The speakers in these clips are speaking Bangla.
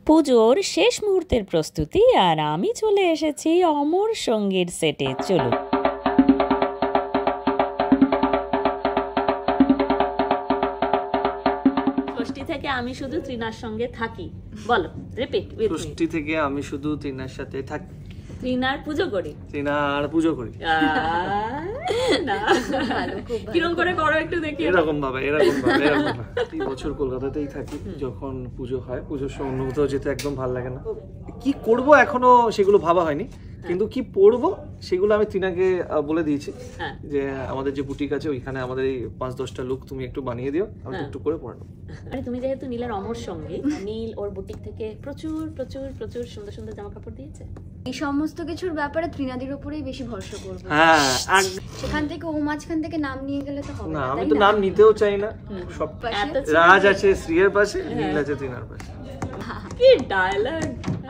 পুজোর শেষ মুহূর্তের প্রস্তুতি, আর আমি চলে এসেছি অমর সঙ্গীর সেটে। চলুন। ষষ্ঠী থেকে আমি শুধু তৃণার সঙ্গে থাকি। বলো, রিপিট উইথ মি। ষষ্ঠী থেকে আমি শুধু তৃণার সাথে থাকি। তৃণার পুজো করি। তৃণার পুজো করি। কিরকম করে করো একটু দেখি। এরকম ভাবে এই বছর কলকাতাতেই থাকি। যখন পুজো হয়, পুজোর সময় অন্য কোথাও যেতে একদম ভালো লাগে না। কি করব এখনো সেগুলো ভাবা হয়নি, কিন্তু কি পড়বো সেগুলো আমি তৃণাকে বলে দিয়েছি যে আমাদের যে বুটিক আছে ওইখানে আমাদের এই 5-10টা লুক তুমি একটু বানিয়ে দিও, আমি একটু করে পরে নেবো। আরে তুমি যেহেতু নীলের অমর সঙ্গী, নীল ওর বুটিক থেকে প্রচুর প্রচুর প্রচুর সুন্দর সুন্দর জামা কাপড় দিয়েছে। এই সমস্ত কিছুর ব্যাপারে তৃণাদির উপরেই বেশি ভরসা করবো। সেখান থেকে ও মাঝখান থেকে নাম নিয়ে গেলে তো হবে না, আমি তো নাম নিতেও চাই না। সব রাজ আছে শ্রীয়ের পাশে, নীল আছে তৃণার পাশে। কি ডায়লগ!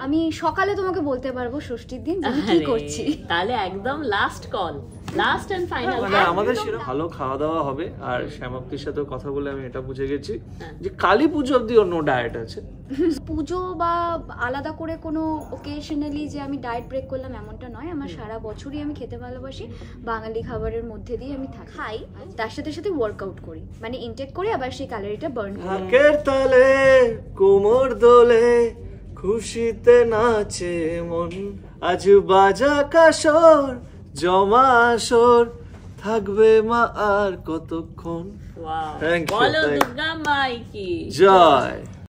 আমি সকালে তোমাকে বলতে পারবো ষষ্ঠীর দিন আমি কি করছি। তাহলে একদম last call, last and final. আমাদের সেরকম ভালো খাওয়া দাওয়া হবে। আর শ্যামাপ্তির সাথে কথা বলে আমি এটা বুঝে গেছি যে কালী পুজো অব্দি অন্য ডায়েট আছে। পুজো বা আলাদা করে কোনো ওকেশনালি যে আমি ডায়েট ব্রেক করলাম এমনটা নয়। আমার সারা বছরই আমি খেতে ভালোবাসি, বাঙালি খাবারের মধ্যে দিয়ে আমি খাই, তার সাথে সাথে ওয়ার্কআউট করি, মানে ইনটেক করি, আবার সেই ক্যালোরিটা বার্ন করি। ঢাকের তালে কোমর দোলে খুশিতে নাচে মন, আজ বাজা কাসর জমা আসর, থাকবে মা আর কতক্ষণ। বলো দুর্গা মাই কি জয়।